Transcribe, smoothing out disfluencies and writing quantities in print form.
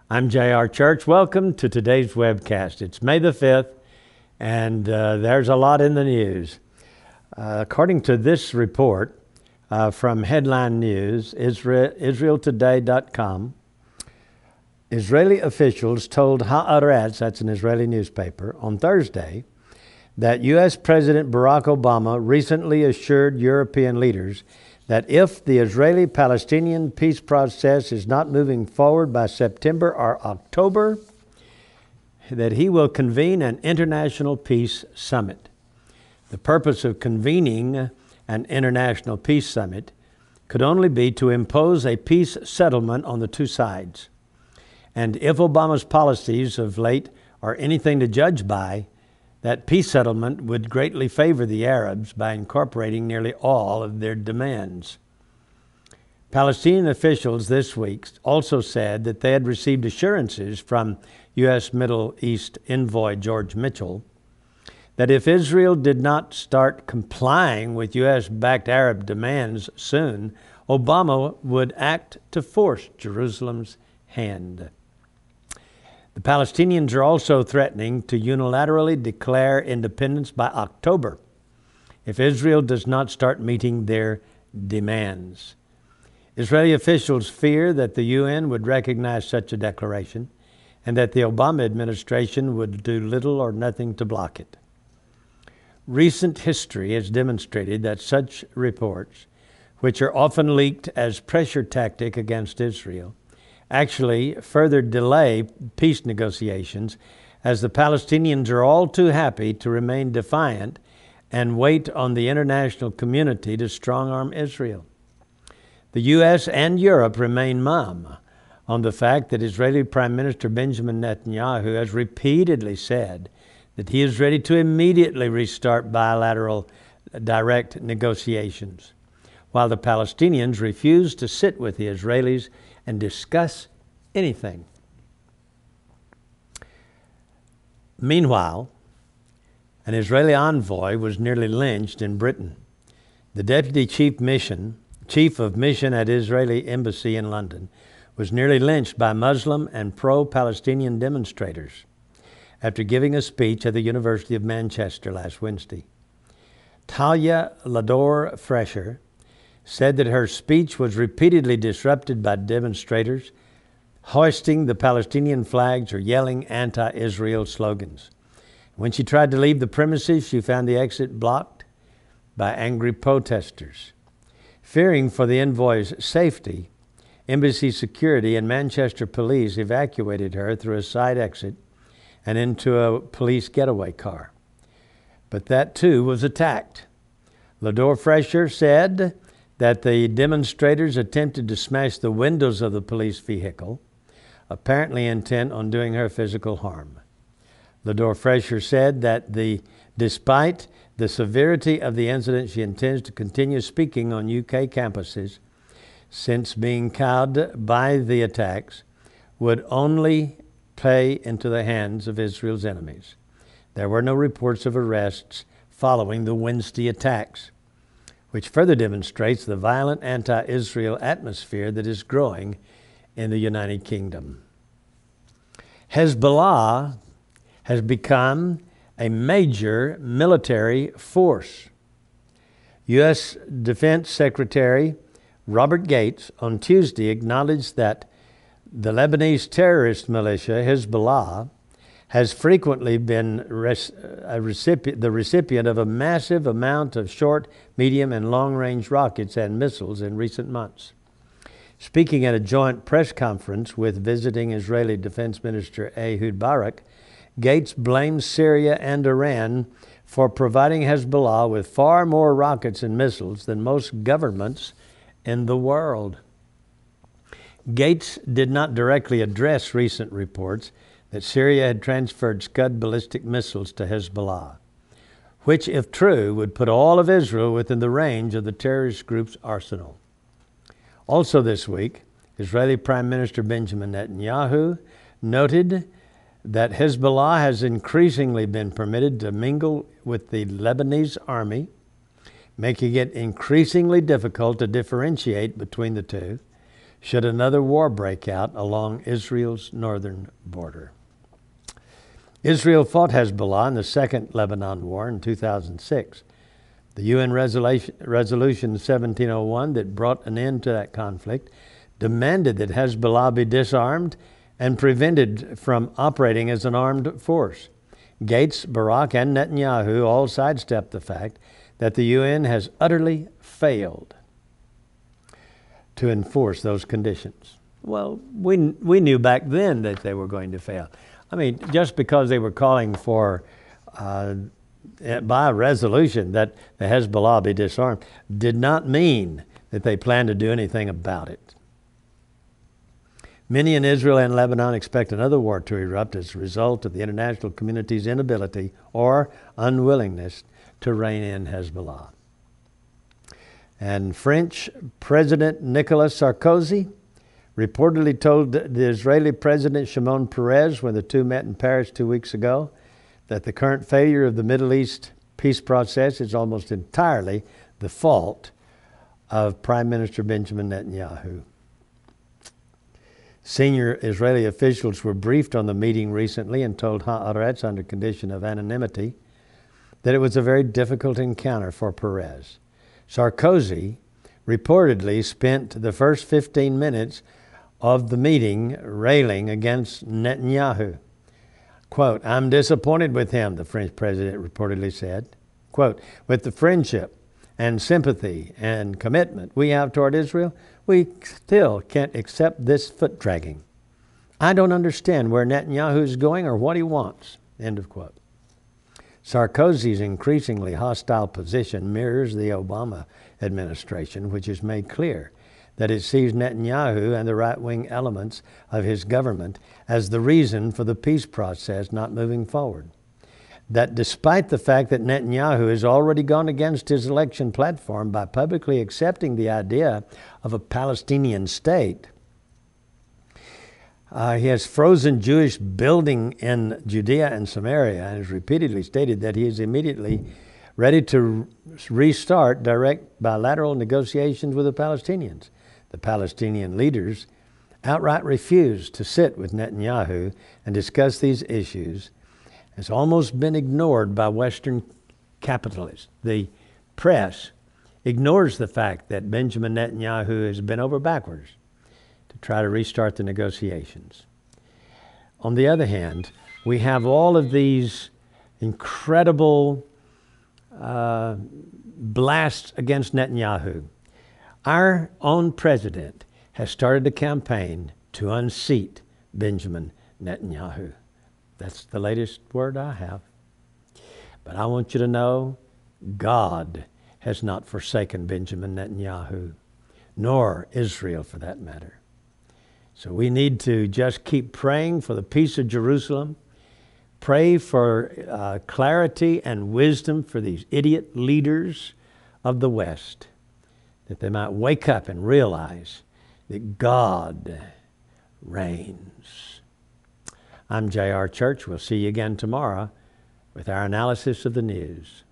I'm J.R. Church. Welcome to today's webcast. It's May the 5th, and there's a lot in the news. According to this report from Headline News, IsraelToday.com, Israeli officials told Haaretz, that's an Israeli newspaper, on Thursday that U.S. President Barack Obama recently assured European leaders that if the Israeli-Palestinian peace process is not moving forward by September or October, that he will convene an international peace summit. The purpose of convening an international peace summit could only be to impose a peace settlement on the two sides. And if Obama's policies of late are anything to judge by, that peace settlement would greatly favor the Arabs by incorporating nearly all of their demands. Palestinian officials this week also said that they had received assurances from U.S. Middle East envoy George Mitchell that if Israel did not start complying with U.S.-backed Arab demands soon, Obama would act to force Jerusalem's hand. The Palestinians are also threatening to unilaterally declare independence by October if Israel does not start meeting their demands. Israeli officials fear that the UN would recognize such a declaration and that the Obama administration would do little or nothing to block it. Recent history has demonstrated that such reports, which are often leaked as pressure tactic against Israel, actually further delay peace negotiations, as the Palestinians are all too happy to remain defiant and wait on the international community to strong-arm Israel. The U.S. and Europe remain mum on the fact that Israeli Prime Minister Benjamin Netanyahu has repeatedly said that he is ready to immediately restart bilateral direct negotiations, while the Palestinians refuse to sit with the Israelis and discuss anything. Meanwhile, an Israeli envoy was nearly lynched in Britain. The deputy chief of mission at Israeli embassy in London was nearly lynched by Muslim and pro-Palestinian demonstrators after giving a speech at the University of Manchester last Wednesday. Talia Lador-Fresher said that her speech was repeatedly disrupted by demonstrators hoisting the Palestinian flags or yelling anti-Israel slogans. When she tried to leave the premises, she found the exit blocked by angry protesters. Fearing for the envoy's safety, embassy security and Manchester police evacuated her through a side exit and into a police getaway car. But that too was attacked. Lador-Fresher said that the demonstrators attempted to smash the windows of the police vehicle, apparently intent on doing her physical harm. Lador-Fresher said that despite the severity of the incident, she intends to continue speaking on UK campuses, since being cowed by the attacks would only play into the hands of Israel's enemies. There were no reports of arrests following the Wednesday attacks, which further demonstrates the violent anti-Israel atmosphere that is growing in the United Kingdom. Hezbollah has become a major military force. U.S. Defense Secretary Robert Gates on Tuesday acknowledged that the Lebanese terrorist militia Hezbollah has frequently been the recipient of a massive amount of short, medium, and long-range rockets and missiles in recent months. Speaking at a joint press conference with visiting Israeli Defense Minister Ehud Barak, Gates blamed Syria and Iran for providing Hezbollah with far more rockets and missiles than most governments in the world. Gates did not directly address recent reports that Syria had transferred Scud ballistic missiles to Hezbollah, which, if true, would put all of Israel within the range of the terrorist group's arsenal. Also this week, Israeli Prime Minister Benjamin Netanyahu noted that Hezbollah has increasingly been permitted to mingle with the Lebanese army, making it increasingly difficult to differentiate between the two, should another war break out along Israel's northern border. Israel fought Hezbollah in the Second Lebanon War in 2006. The UN Resolution 1701 that brought an end to that conflict demanded that Hezbollah be disarmed and prevented from operating as an armed force. Gates, Barak, and Netanyahu all sidestepped the fact that the UN has utterly failed to enforce those conditions. Well, we knew back then that they were going to fail. I mean, just because they were calling for, by a resolution, that the Hezbollah be disarmed, did not mean that they planned to do anything about it. Many in Israel and Lebanon expect another war to erupt as a result of the international community's inability or unwillingness to rein in Hezbollah. And French President Nicolas Sarkozy reportedly told the Israeli President Shimon Peres, when the two met in Paris 2 weeks ago, that the current failure of the Middle East peace process is almost entirely the fault of Prime Minister Benjamin Netanyahu. Senior Israeli officials were briefed on the meeting recently and told Haaretz, under condition of anonymity, that it was a very difficult encounter for Peres. Sarkozy reportedly spent the first 15 minutes of the meeting railing against Netanyahu. Quote, "I'm disappointed with him," the French president reportedly said. Quote, "With the friendship and sympathy and commitment we have toward Israel, we still can't accept this foot dragging. I don't understand where Netanyahu is going or what he wants." End of quote. Sarkozy's increasingly hostile position mirrors the Obama administration, which has made clear that it sees Netanyahu and the right-wing elements of his government as the reason for the peace process not moving forward. That despite the fact that Netanyahu has already gone against his election platform by publicly accepting the idea of a Palestinian state, he has frozen Jewish building in Judea and Samaria and has repeatedly stated that he is immediately ready to restart direct bilateral negotiations with the Palestinians. The Palestinian leaders outright refused to sit with Netanyahu and discuss these issues. Has almost been ignored by Western capitalists. The press ignores the fact that Benjamin Netanyahu has bent over backwards to try to restart the negotiations. On the other hand, we have all of these incredible blasts against Netanyahu. Our own president has started a campaign to unseat Benjamin Netanyahu. That's the latest word I have. But I want you to know, God has not forsaken Benjamin Netanyahu, nor Israel for that matter. So we need to just keep praying for the peace of Jerusalem, pray for clarity and wisdom for these idiot leaders of the West, that they might wake up and realize that God reigns. I'm J.R. Church. We'll see you again tomorrow with our analysis of the news.